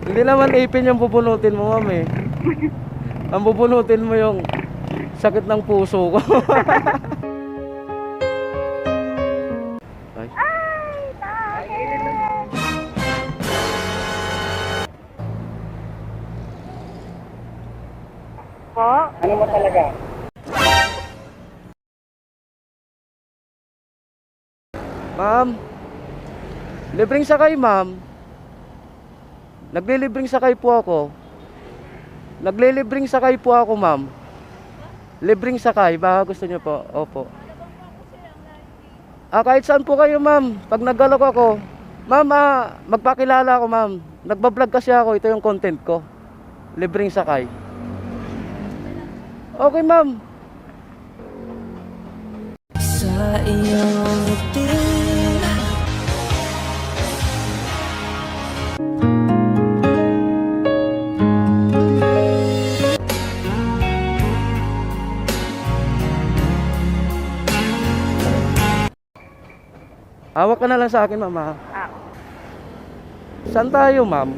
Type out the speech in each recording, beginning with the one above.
Hindi naman ipin yung pupunutin mo, ma'am eh. Ang pupunutin mo yung sakit ng puso ko. Ay. Po? Ano mo talaga? Ma'am, libreng sakay, ma'am. Naglilibreng sakay po ako. Naglilibreng sakay po ako, ma'am. Libreng sakay, baka gusto niyo po. Opo. Kahit saan po kayo, ma'am. Pag naggalok ako, ma'am, magpakilala ako, ma'am. Nagbablog kasi ako, ito yung content ko. Libreng sakay. Okay, ma'am. Sa iyong ngiti. Hawak ka na lang sa akin, ma'am. Ha? Saan tayo, ma'am?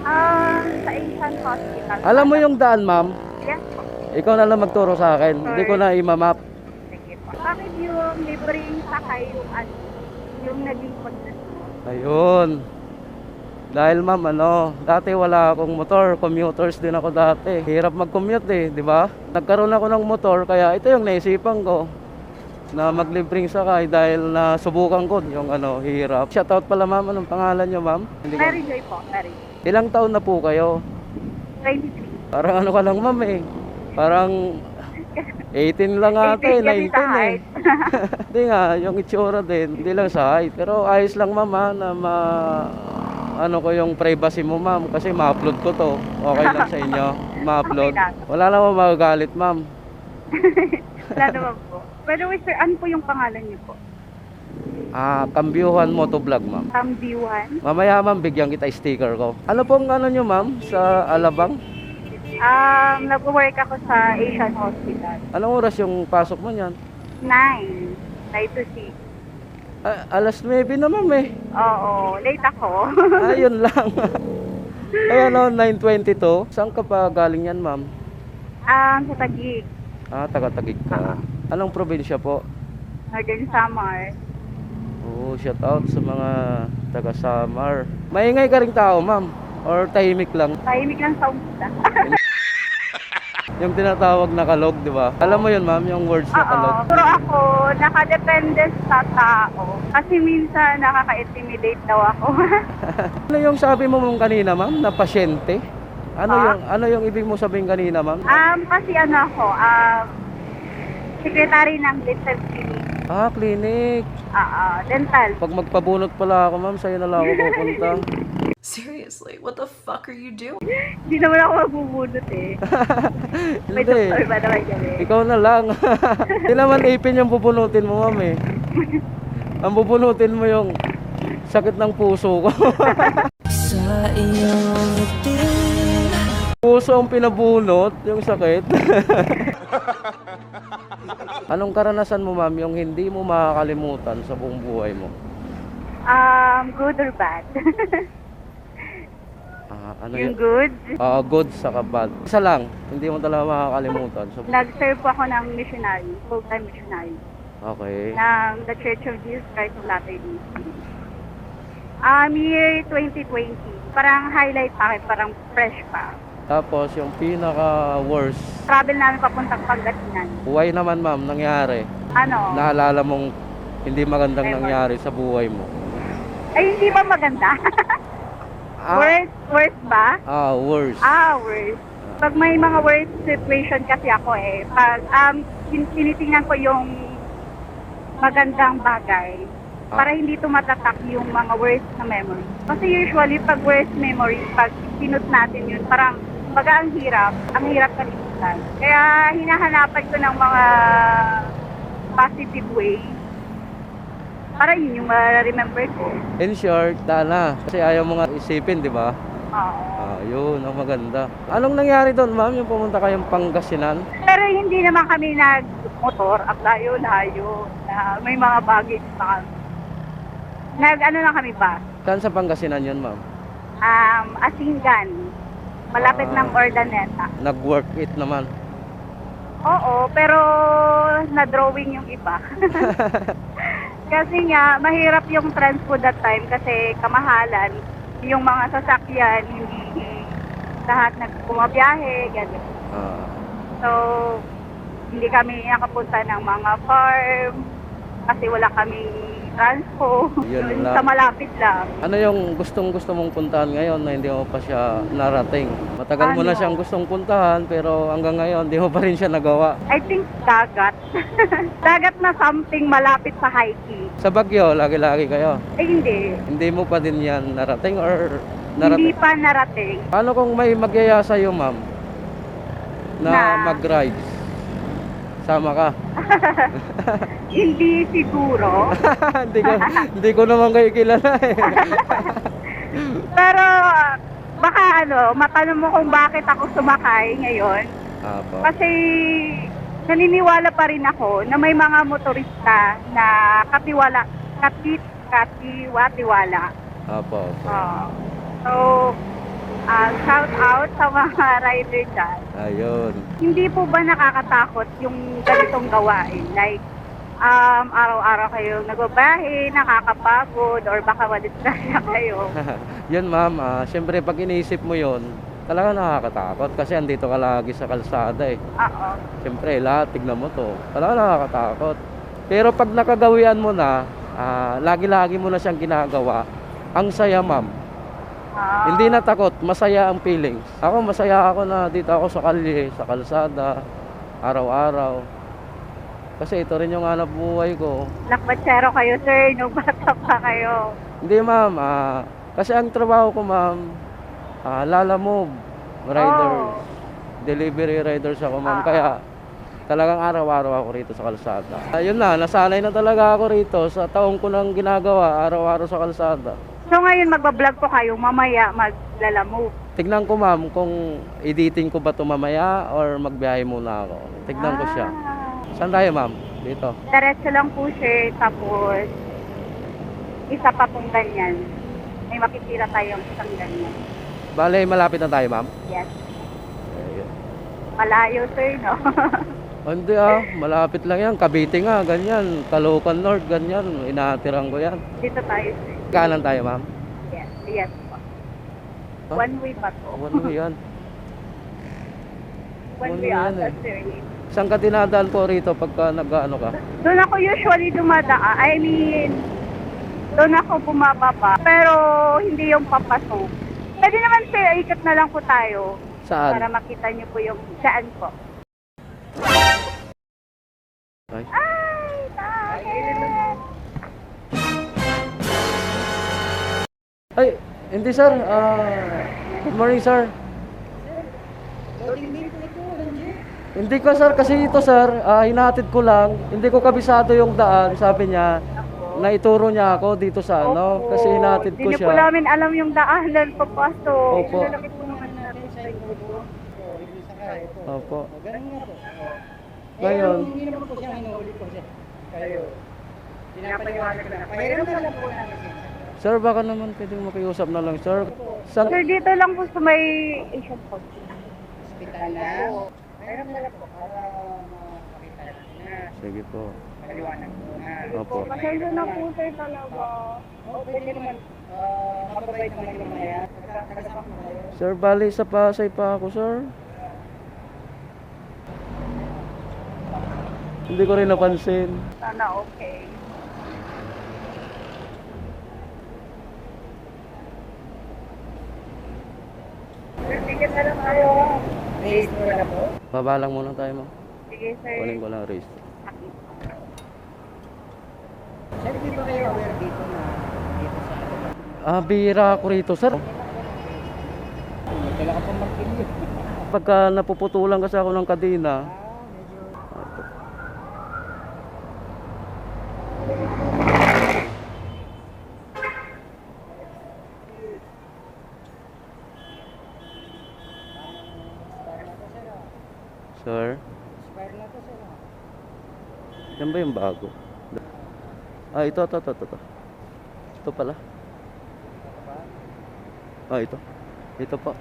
Sa Asian Hospital. Alam mo yung daan, ma'am? Yes po. Ikaw na lang magturo sa akin. Hindi ko na imamap. Sige po. Bakit yung libreng sakay yung naging pagdating? Ayun. Dahil ma'am, dati wala akong motor. Commuters din ako dati. Hirap mag-commute eh, di ba? Nagkaroon ako ng motor, kaya ito yung naisipan ko na maglibreng sakay dahil nasubukan ko yung hirap. Shoutout pala, ma'am. Anong pangalan niyo, ma'am? Mary Joy po, Mary. Ilang taon na po kayo? 23. Parang ano ka lang, ma'am eh. Parang 18 lang ata eh, 19 eh. Hindi nga, yung itsura din, hindi lang sa height. Pero ayos lang, ma'am, na ko yung privacy mo, ma'am, kasi ma-upload ko to. Okay lang sa inyo, ma-upload. Okay lang. Wala namang magagalit, ma'am. Wala naman po. By the way, sir, ano po yung pangalan niyo po? Kambyuhan Motovlog, ma'am. Tambiwan? Mamaya, ma'am, bigyan kita sticker ko. Ano pong nyo, ma'am, sa Alabang? Nag-work ako sa Asian Hospital. Anong oras yung pasok mo niyan? 9. 9 to 6. Alas 9 na, ma'am eh. Oo, late ako. Ayun lang. Ay 9:22. Saan ka pa galing yan, ma'am? Sa Taguig, Taga-Taguig ka. Anong probinsya po? Northern Samar. Shout out sa mga taga Samar. Maingay ka ring tao, ma'am? Or tahimik lang? Tahimik lang sa umpisa. Yung tinatawag na kalog, di ba? Alam mo yun, ma'am, yung words na kalog? Oo, pero ako, nakadepende sa tao. Kasi minsan nakaka-intimidate daw ako. Ano yung sabi mo mong kanina, ma'am, na pasyente? Ano yung ibig mo sabihin kanina, ma'am? Kasi ako, secretary ng dental clinic. Clinic. Dental. Pag magpabunot pala ako, ma'am, sa'yo na lang ako pupunta. Seriously, what the fuck are you doing? Hindi naman ako magbubunot eh. May Hindi. doktor ba naman kami? Ikaw na lang. Hindi naman ipin yung pupunutin mo, ma'am eh. Ang pupunutin mo yung sakit ng puso ko. Sa iyong ngiti. Puso ang pinabunot, yung sakit. Anong karanasan mo, ma'am, yung hindi mo makakalimutan sa buong buhay mo? Good or bad? Yung good? Good sa bad. Isa lang, hindi mo talaga makakalimutan. Nag-serve po ako ng missionary, full-time missionary. Okay. Ng The Church of Jesus Christ of Latter-day Saints. Year 2020. Parang highlight pa akin, parang fresh pa. Tapos yung pinaka-worst, Travel namin papuntang Pangasinan. buhay naman, ma'am, nangyari. Naalala mong hindi magandang nangyari sa buhay mo. Ay, hindi ba maganda? Worst ba? Worst. Worst. Pag may mga worst situation kasi ako pag tinitingnan ko yung magandang bagay para hindi tumatatak yung mga worst na memory. Kasi usually pag worst memory, pag sinut natin yun, parang baga ang hirap kalimutan. Kaya hinahanapan ko ng mga positive way para yun yung ma-remember ko. In short, tana. Kasi ayaw mo nga isipin, di ba? Oo. Yun, ang maganda. Anong nangyari doon, ma'am? Yung pumunta kayong Pangasinan? Pero hindi naman kami nag-motor, ang layo-layo, na may mga baggage pa kami. Lang kami ba? Saan sa Pangasinan yun, ma'am? Asingan. Malapit ng Ordaneta. Nag-work it naman. Oo, pero na-drawing yung iba. Kasi nga, mahirap yung transpo that time kasi kamahalan. Yung mga sasakyan, hindi lahat nagbumabiyahe, gano'n. Ah, So, hindi kami nakapunta ng mga farm kasi wala kaming transpo. Yun Yun lang. sa malapit lang. ano yung gusto mong puntahan ngayon na hindi mo pa siya narating? Matagal mo na Ano? siyang gustong puntahan pero hanggang ngayon hindi mo pa rin siya nagawa. I think dagat. Dagat na something malapit sa hiking. Sa Baguio, lagi-lagi kayo. Eh hindi. Hindi mo pa din yan narating or Hindi narating? pa narating. Paano kung may magyaya sa'yo, ma'am? Na Na? mag-rides? Sama ka? Hindi siguro. hindi ko naman kayo kilala eh. Pero baka matanong mo kung bakit ako sumakay ngayon. Apo. Kasi naniniwala pa rin ako na may mga motorista na katiwala. Apo. So, shout out sa mga rider dyan. Ayun. Hindi po ba nakakatakot yung ganitong gawain? Like, araw-araw kayo nagbabahe, nakakapagod, or baka madistraya kayo. Yun, ma'am. Siyempre, pag iniisip mo yun, talaga nakakatakot kasi andito ka lagi sa kalsada eh. Oo. Siyempre, lahat, tignan mo to. Talaga nakakatakot. Pero pag nakagawian mo na, lagi-lagi mo na siyang ginagawa, ang saya, ma'am. Hindi na takot, masaya ang feelings. Ako, masaya ako na dito ako sa kalye, sa kalsada, araw-araw. Kasi ito rin yung hanap buhay ko. Lakbatsero kayo, sir, nung bata pa kayo. Hindi, ma'am. Kasi ang trabaho ko, ma'am, lalamove, rider. Oh. Delivery riders ako, ma'am. Ah. Kaya talagang araw-araw ako rito sa kalsada. Ayun na, nasanay na talaga ako rito sa taong ko nang ginagawa, araw-araw sa kalsada. So ngayon magbablog po kayo, mamaya maglalamove. Tignan ko, ma'am, kung editing ko ba ito mamaya or magbiyahe muna ako. Tignan ko siya. Saan tayo, ma'am? Dito. Diretso lang po, sir, tapos isa pa pong ganyan. May makikita tayong isang ganyan. Bale, malapit na tayo, ma'am. Yes. Ayun. Malayo, sir, no? Hindi malapit lang yan. Cavite nga, ganyan. Caloocan North, ganyan. Inaatiran ko yan. Dito tayo, sir. Kanan tayo, ma'am. Yes, yes po. Huh? One way pa po. One way yan. One one way way yan ata, eh. sir. Saan ka dinadaan po rito pagka nag-ano ka? Doon ako usually dumadaan. I mean, doon ako bumababa. Pero hindi yung papasok. Pwede naman, sir, ikot na lang po tayo. Saan? Para makita niyo po yung saan po. Ay. Ay, bakit? Ay, hindi sir. Good morning, sir. Hindi ko, sir, kasi ito, sir, hinatid ko lang. Hindi ko kabisado yung daan. Sabi niya, naituro niya ako dito sa ano. Opo. Kasi hinatid ko Hindi po siya. namin alam yung daanan papasok. Opo. Lalaki po naman natin sa ito. Opo. Ganun nga po. Ngayon, Hindi naman po siya hinuhuli po siya. Kayo. Pinapaliwanag na. Pahiram na lang po namin siya. sir, baka naman pwedeng makiusap na lang, sir. Saan? Sir, dito lang po sa may Asian Pub. Hospital na. Pahiram na lang po para makakita na. Sige po. Paliwanag po na. Opo. Pasensya na po, sir, talaga. O, pwede naman. Mababait naman yung mga yan. Tagasama po kayo. Sir, bali sa Pasay pa ako, sir. Hindi ko rin napansin. Sana okay. Sir, ticket na lang tayo. Raise mo na po. Baba lang muna tayo, ma'am. Sige, sir. Kunin ko lang wrist. Sir, di ba kayo aware dito na dito sa Bihira ako rito, sir. Wala ka pang martilyo. Pagka napuputulan kasi ako ng kadena, sir, Expire na to sir. yan ba yung bago? Ito. Ito pala. Ah, ito. Ito po.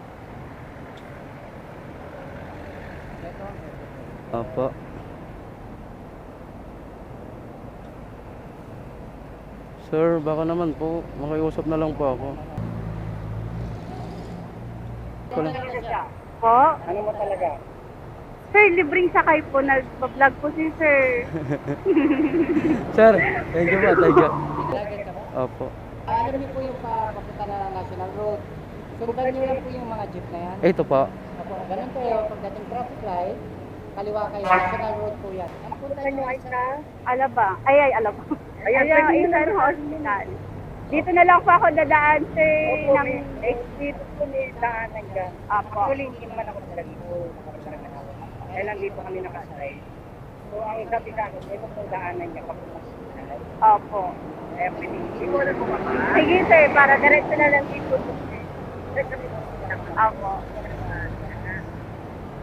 Opo. Sir, baka naman po. Makiusap na lang po ako. Wala. Po? Ano mo talaga? Sir, libreng sakay po. Nag-vlog po si sir. Sir, thank you po. Thank you. Vlogger ka ba? Opo. Alam niyo po yung papunta na National Road. Sundan niyo lang po yung mga jeep na yan. Ito po. Opo, ganun po yun. Pagdating traffic light, kaliwa kayo. National Road po yan. Ang punta niyo ay sa... Alaba. Ay, Alaba. Ayan, Isan Hospital. Dito na lang po ako dadaan, sir. Dito po may daanan dyan. Apo. Actually, hindi naman ako talaga dito. Kaya lang dito kami nakasay. So, ang sabi sa akin, ito po daanan niya papunta sa hospital. Opo. Kaya pwede, ikaw na po ba? Sige, sir. Para diretso na lang dito. Opo.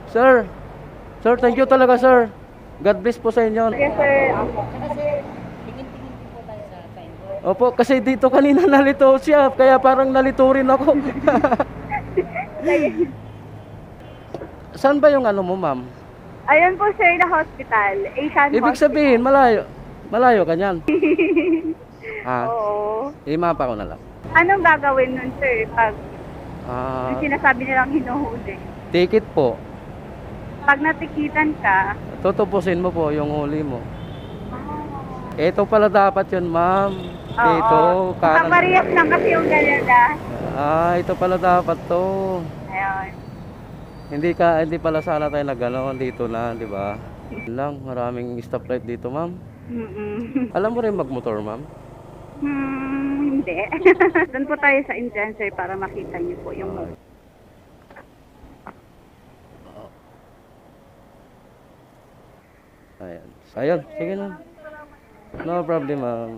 Sir. Sir, thank you talaga, sir. God bless po sa inyo. Sige, sir. Saka sir, tingin-tingin din po tayo sa signboard. Opo, kasi dito kanina nalito siya. Kaya parang nalito rin ako. Saan ba yung ano mo, ma'am? Ayun po, sir, na hospital. Asian Ibig Hospital. sabihin, malayo. Malayo ka niyan. Ah, Oo. imapa ko na lang. Anong gagawin nun, sir, pag Ah, yung sinasabi nilang hinuhuli? ticket po. Pag natikitan ka, Tutupusin mo po yung huli mo. Ito pala dapat yun, ma'am. Ito, kanan. Kaparehas lang kasi yung ganyan Ah, ito pala dapat to. Ayun. Hindi pala sana tayo nagano dito na, di ba? Yun lang, maraming stoplight dito, ma'am. Alam mo rin magmotor, ma'am? Hindi. Doon po tayo sa entrance, sir, para makita niyo po yung Ayan. Ayun, sige na. No problem, ma'am.